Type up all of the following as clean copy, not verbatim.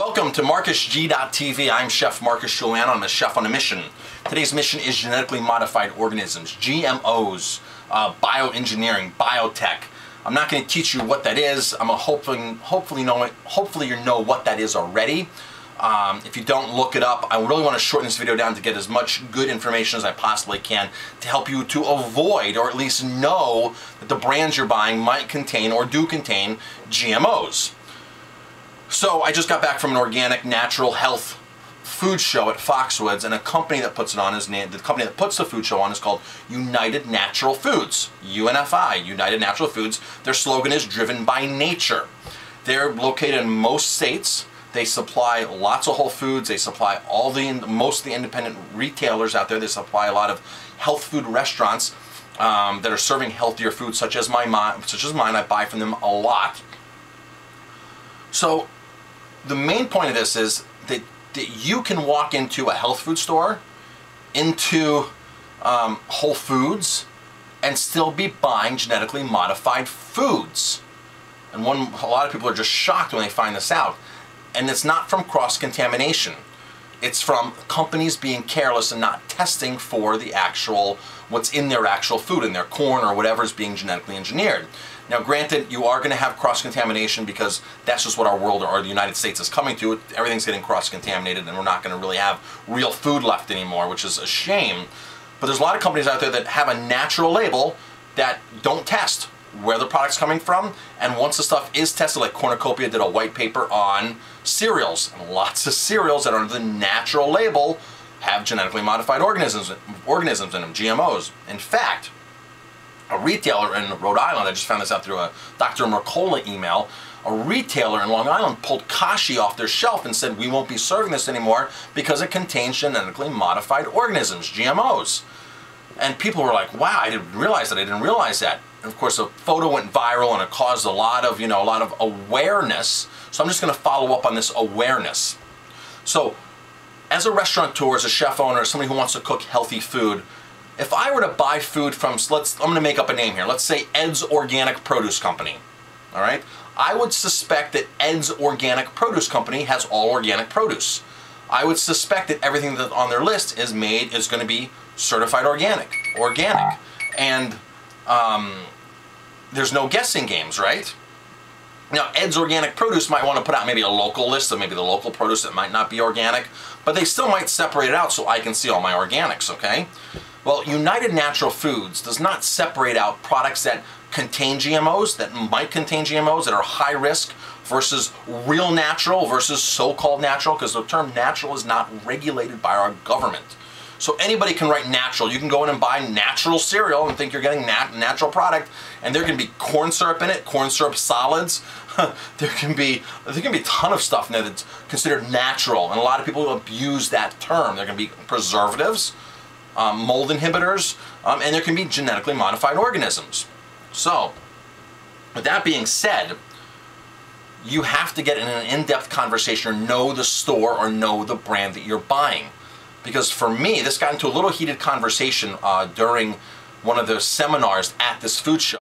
Welcome to MarcusG.tv. I'm Chef Marcus Joanne. I'm a chef on a mission. Today's mission is genetically modified organisms, GMOs, bioengineering, biotech. I'm not going to teach you what that is. I'm hopefully you know what that is already. If you don't, look it up. I really want to shorten this video down to get as much good information as I possibly can to help you to avoid, or at least know, that the brands you're buying might contain or do contain GMOs. So I just got back from an organic natural health food show at Foxwoods, and a company that puts it on the company that puts the food show on is called United Natural Foods, UNFI, United Natural Foods. Their slogan is driven by nature. They're located in most states. They supply lots of whole foods. They supply most of the independent retailers out there. They supply a lot of health food restaurants that are serving healthier foods, such as mine. I buy from them a lot. So the main point of this is that you can walk into a health food store, into Whole Foods, and still be buying genetically modified foods. And a lot of people are just shocked when they find this out. And it's not from cross-contamination. It's from companies being careless and not testing for the what's in their actual food, in their corn or whatever is being genetically engineered. Now granted, you are going to have cross-contamination because that's just what our world or the United States is coming to. Everything's getting cross-contaminated, and we're not going to really have real food left anymore, which is a shame. But there's a lot of companies out there that have a natural label that don't test where the product's coming from, and once the stuff is tested, like Cornucopia did a white paper on cereals, and lots of cereals that are under the natural label have genetically modified organisms in them, GMOs. In fact, a retailer in Rhode Island, I just found this out through a Dr. Mercola email, a retailer in Long Island pulled kashi off their shelf and said, we won't be serving this anymore because it contains genetically modified organisms, GMOs. And people were like, wow, I didn't realize that, And of course, a photo went viral and it caused a lot of awareness. So I'm just going to follow up on this awareness. So as a restaurateur, as a chef owner, somebody who wants to cook healthy food, if I were to buy food from, I'm going to make up a name here. Let's say Ed's Organic Produce Company. All right? I would suspect that Ed's Organic Produce Company has all organic produce. I would suspect that everything that's on their list is going to be certified organic. And there's no guessing games, right? Now, Ed's Organic Produce might want to put out maybe a local list of maybe the local produce that might not be organic, but they still might separate it out so I can see all my organics, okay? Well, United Natural Foods does not separate out products that contain GMOs, that might contain GMOs, that are high risk, versus real natural versus so-called natural, because the term natural is not regulated by our government. So anybody can write natural. You can go in and buy natural cereal and think you're getting natural product, and there can be corn syrup in it, corn syrup solids. there can be a ton of stuff in there that's considered natural, and a lot of people abuse that term. There can be preservatives, mold inhibitors, and there can be genetically modified organisms. So, with that being said, you have to get in an in-depth conversation or know the store or know the brand that you're buying. Because for me, this got into a little heated conversation during one of the seminars at this food show.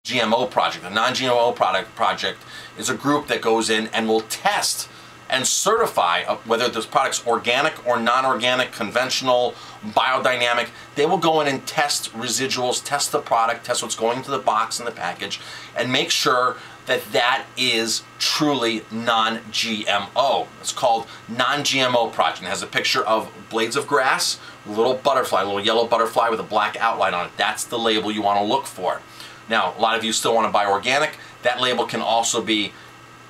GMO Project, the non-GMO project, is a group that goes in and will test and certify whether this product's organic or non-organic, conventional, biodynamic. They will go in and test residuals, test the product, test what's going into the box and the package, and make sure that that is truly non-GMO. It's called Non-GMO Project. It has a picture of blades of grass, a little butterfly, a little yellow butterfly with a black outline on it. That's the label you want to look for. Now, a lot of you still want to buy organic. That label can also be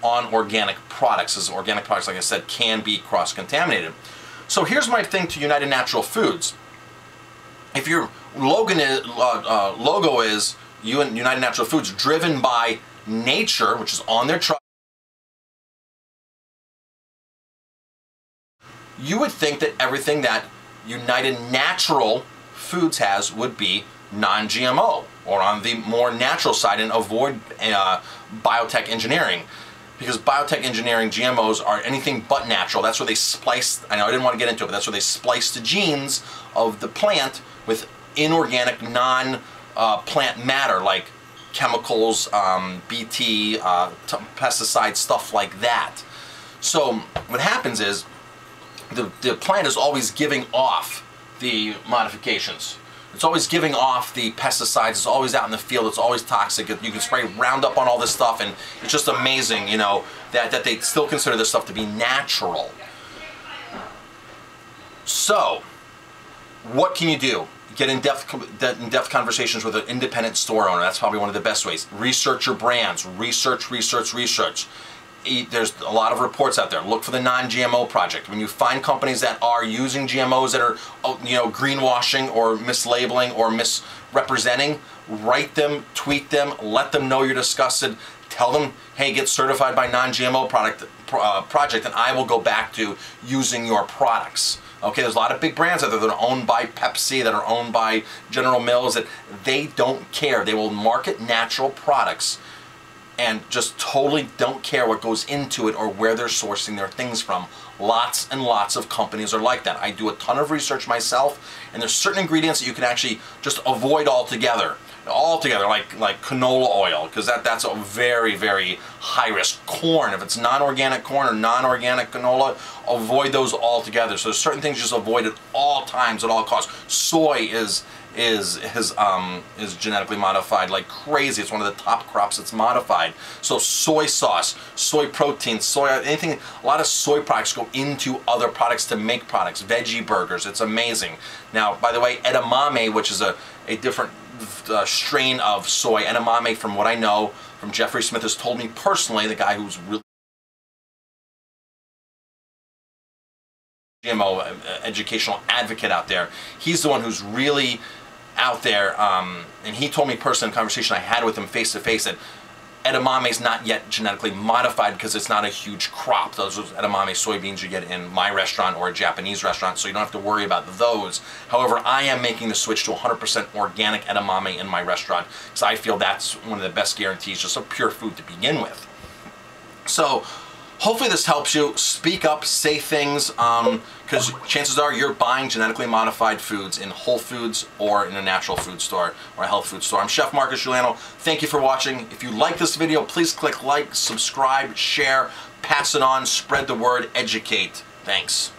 on organic products, as organic products, like I said, can be cross-contaminated. So here's my thing to United Natural Foods. If your logo is United Natural Foods, driven by nature, which is on their truck, you would think that everything that United Natural Foods has would be non-GMO, or on the more natural side, and avoid biotech engineering. because biotech engineering, GMOs, are anything but natural. That's where they splice, I know I didn't want to get into it, but that's where they splice the genes of the plant with inorganic, non-plant matter, like chemicals, BT, pesticides, stuff like that. So what happens is the plant is always giving off the modifications. It's always giving off the pesticides. It's always out in the field. It's always toxic. You can spray Roundup on all this stuff, and it's just amazing, you know, that they still consider this stuff to be natural. So, what can you do? Get in-depth conversations with an independent store owner. That's probably one of the best ways. Research your brands. Research. There's a lot of reports out there. Look for the non-GMO Project. When you find companies that are using GMOs that are, you know, greenwashing or mislabeling or misrepresenting, write them, tweet them, let them know you're disgusted. Tell them, hey, get certified by non-GMO Project, and I will go back to using your products. Okay, there's a lot of big brands out there that are owned by Pepsi, that are owned by General Mills, that they don't care. They will market natural products and just totally don't care what goes into it or where they're sourcing their things from. Lots and lots of companies are like that. I do a ton of research myself, and there's certain ingredients that you can actually just avoid altogether. Like canola oil, because that's a very, very high risk. Corn, if it's non-organic corn or non-organic canola, avoid those altogether. So there's certain things just avoid at all times, at all costs. Soy is genetically modified like crazy. It's one of the top crops that's modified. So soy sauce, soy protein, soy, anything, a lot of soy products go into other products to make products. Veggie burgers, it's amazing. Now, by the way, edamame, which is a different strain of soy, edamame, from what I know from Jeffrey Smith, has told me personally, the guy who's really GMO educational advocate out there, he's the one who's really out there, and he told me personally in a conversation I had with him face to face that edamame is not yet genetically modified because it's not a huge crop. Those are edamame soybeans you get in my restaurant or a Japanese restaurant, so you don't have to worry about those. However, I am making the switch to 100% organic edamame in my restaurant because I feel that's one of the best guarantees just of pure food to begin with. So hopefully this helps you. Speak up, say things, because chances are you're buying genetically modified foods in Whole Foods or in a natural food store or a health food store. I'm Chef Marcus Giuliano. Thank you for watching. If you like this video, please click like, subscribe, share, pass it on, spread the word, educate. Thanks.